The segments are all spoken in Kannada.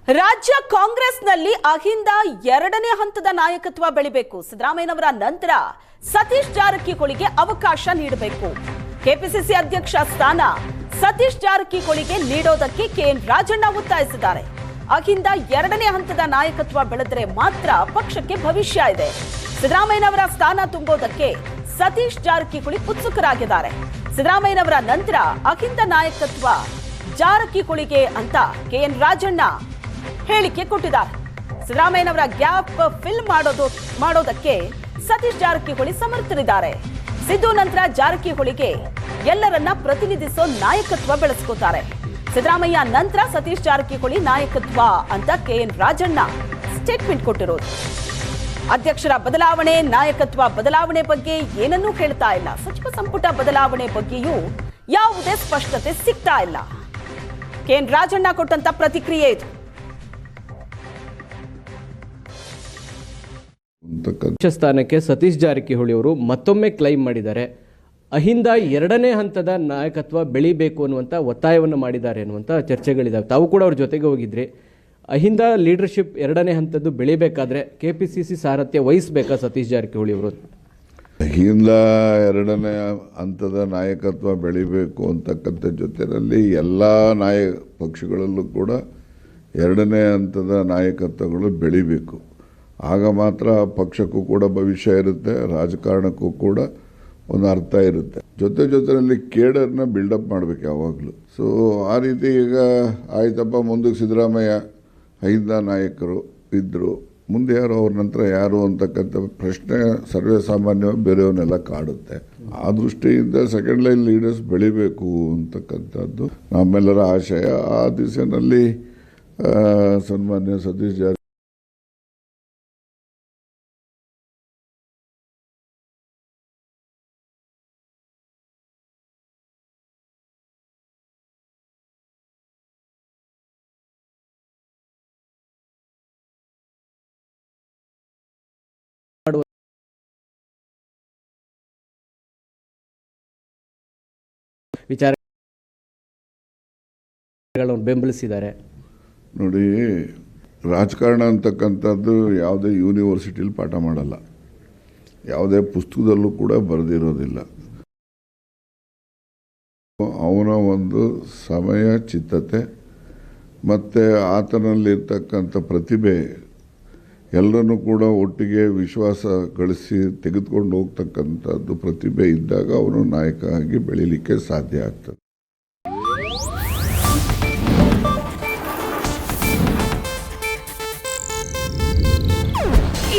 ರಾಜ್ಯ ಕಾಂಗ್ರೆಸ್ನಲ್ಲಿ ಅಹಿಂದ ಎರಡನೇ ಹಂತದ ನಾಯಕತ್ವ ಬೆಳಿಬೇಕು. ಸಿದ್ದರಾಮಯ್ಯನವರ ನಂತರ ಸತೀಶ್ ಜಾರಕಿಹೊಳಿಗೆ ಅವಕಾಶ ನೀಡಬೇಕು. ಕೆಪಿಸಿಸಿ ಅಧ್ಯಕ್ಷ ಸ್ಥಾನ ಸತೀಶ್ ಜಾರಕಿಹೊಳಿಗೆ ನೀಡೋದಕ್ಕೆ ಕೆಎನ್ ರಾಜಣ್ಣ ಒತ್ತಾಯಿಸಿದ್ದಾರೆ. ಅಹಿಂದ ಎರಡನೇ ಹಂತದ ನಾಯಕತ್ವ ಬೆಳೆದರೆ ಮಾತ್ರ ಪಕ್ಷಕ್ಕೆ ಭವಿಷ್ಯ ಇದೆ. ಸಿದ್ದರಾಮಯ್ಯನವರ ಸ್ಥಾನ ತುಂಬೋದಕ್ಕೆ ಸತೀಶ್ ಜಾರಕಿಹೊಳಿ ಉತ್ಸುಕರಾಗಿದ್ದಾರೆ. ಸಿದ್ದರಾಮಯ್ಯನವರ ನಂತರ ಅಹಿಂದ ನಾಯಕತ್ವ ಜಾರಕಿಹೊಳಿಗೆ ಅಂತ ಕೆಎನ್ ರಾಜಣ್ಣ ಹೇಳಿಕೆ ಕೊಟ್ಟಿದ್ದಾರೆ. ಸಿದ್ದರಾಮಯ್ಯನವರ ಗ್ಯಾಪ್ ಫಿಲ್ ಮಾಡೋದಕ್ಕೆ ಸತೀಶ್ ಜಾರಕಿಹೊಳಿ ಸಮರ್ಥರಿದ್ದಾರೆ. ಸಿದ್ದು ನಂತರ ಜಾರಕಿಹೊಳಿಗೆ ಎಲ್ಲರನ್ನ ಪ್ರತಿನಿಧಿಸೋ ನಾಯಕತ್ವ ಬೆಳೆಸ್ಕೋತಾರೆ. ಸಿದ್ದರಾಮಯ್ಯ ನಂತರ ಸತೀಶ್ ಜಾರಕಿಹೊಳಿ ನಾಯಕತ್ವ ಅಂತ ಕೆಎನ್ ರಾಜಣ್ಣ ಸ್ಟೇಟ್ಮೆಂಟ್ ಕೊಟ್ಟಿರೋದು. ಅಧ್ಯಕ್ಷರ ಬದಲಾವಣೆ, ನಾಯಕತ್ವ ಬದಲಾವಣೆ ಬಗ್ಗೆ ಏನನ್ನೂ ಹೇಳ್ತಾ ಇಲ್ಲ. ಸಚಿವ ಸಂಪುಟ ಬದಲಾವಣೆ ಬಗ್ಗೆಯೂ ಯಾವುದೇ ಸ್ಪಷ್ಟತೆ ಸಿಗ್ತಾ ಇಲ್ಲ. ಕೆಎನ್ ರಾಜಣ್ಣ ಕೊಟ್ಟಂತ ಪ್ರತಿಕ್ರಿಯೆ ಇದು. ಸ್ಥಾನಕ್ಕೆ ಸತೀಶ್ ಜಾರಕಿಹೊಳಿ ಅವರು ಮತ್ತೊಮ್ಮೆ ಕ್ಲೈಮ್ ಮಾಡಿದ್ದಾರೆ. ಅಹಿಂದ ಎರಡನೇ ಹಂತದ ನಾಯಕತ್ವ ಬೆಳಿಬೇಕು ಅನ್ನುವಂಥ ಒತ್ತಾಯವನ್ನು ಮಾಡಿದ್ದಾರೆ ಅನ್ನುವಂಥ ಚರ್ಚೆಗಳಿದ್ದಾವೆ. ತಾವು ಕೂಡ ಅವ್ರ ಜೊತೆಗೆ ಹೋಗಿದ್ರಿ. ಅಹಿಂದ ಲೀಡರ್ಶಿಪ್ ಎರಡನೇ ಹಂತದ್ದು ಬೆಳಿಬೇಕಾದ್ರೆ ಕೆಪಿಸಿಸಿ ಸಾರಥ್ಯ ವಹಿಸಬೇಕಾ ಸತೀಶ್ ಜಾರಕಿಹೊಳಿ ಅವರು? ಅಹಿಂದ ಎರಡನೇ ಹಂತದ ನಾಯಕತ್ವ ಬೆಳಿಬೇಕು ಅಂತಕ್ಕಂಥ ಜೊತೆಯಲ್ಲಿ ಎಲ್ಲ ಪಕ್ಷಗಳಲ್ಲೂ ಕೂಡ ಎರಡನೇ ಹಂತದ ನಾಯಕತ್ವಗಳು ಬೆಳಿಬೇಕು. ಆಗ ಮಾತ್ರ ಪಕ್ಷಕ್ಕೂ ಕೂಡ ಭವಿಷ್ಯ ಇರುತ್ತೆ, ರಾಜಕಾರಣಕ್ಕೂ ಕೂಡ ಒಂದು ಅರ್ಥ ಇರುತ್ತೆ. ಜೊತೆಯಲ್ಲಿ ಕೇಡರ್ನ ಬಿಲ್ಡಪ್ ಮಾಡಬೇಕು ಯಾವಾಗಲೂ. ಸೊ ಆ ರೀತಿ ಈಗ ಆಯ್ತಪ್ಪ, ಮುಂದಕ್ಕೆ ಸಿದ್ದರಾಮಯ್ಯ ಅಹಿಂದ ನಾಯಕರು ಇದ್ದರು, ಮುಂದೆ ಯಾರು, ಅವ್ರ ನಂತರ ಯಾರು ಅಂತಕ್ಕಂಥ ಪ್ರಶ್ನೆ ಸರ್ವೇ ಸಾಮಾನ್ಯವಾಗಿ ಬೇರೆಯವನ್ನೆಲ್ಲ ಕಾಡುತ್ತೆ. ಆ ದೃಷ್ಟಿಯಿಂದ ಸೆಕೆಂಡ್ ಲೈನ್ ಲೀಡರ್ಸ್ ಬೆಳಿಬೇಕು ಅಂತಕ್ಕಂಥದ್ದು ನಮ್ಮೆಲ್ಲರ ಆಶಯ. ಆ ದಿಸೆಯಲ್ಲಿ ಸನ್ಮಾನ್ಯ ಸತೀಶ್ ಜಾರಕಿಹೊಳಿ ವಿಚಾರಗಳನ್ನು ಬೆಂಬಲಿಸಿದ್ದಾರೆ. ನೋಡಿ, ರಾಜಕಾರಣ ಅಂತಕ್ಕಂಥದ್ದು ಯಾವುದೇ ಯೂನಿವರ್ಸಿಟಿಲಿ ಪಾಠ ಮಾಡಲ್ಲ, ಯಾವುದೇ ಪುಸ್ತಕದಲ್ಲೂ ಕೂಡ ಬರೆದಿರೋದಿಲ್ಲ. ಅವನ ಒಂದು ಸಮಯ ಚಿತ್ತತೆ ಮತ್ತು ಆತನಲ್ಲಿರ್ತಕ್ಕಂಥ ಪ್ರತಿಭೆ ಎಲ್ಲರನ್ನೂ ಕೂಡ ಒಟ್ಟಿಗೆ ವಿಶ್ವಾಸ ಗಳಿಸಿ ತೆಗೆದುಕೊಂಡು ಹೋಗ್ತಕ್ಕಂಥದ್ದು ಪ್ರತಿಭೆ ಇದ್ದಾಗ ಅವನು ನಾಯಕ ಆಗಿ ಬೆಳೀಲಿಕ್ಕೆ ಸಾಧ್ಯ ಆಗ್ತದೆ.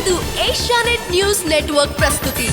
ಇದು ಏಷ್ಯಾನೆಟ್ ನ್ಯೂಸ್ ನೆಟ್ವರ್ಕ್ ಪ್ರಸ್ತುತಿ.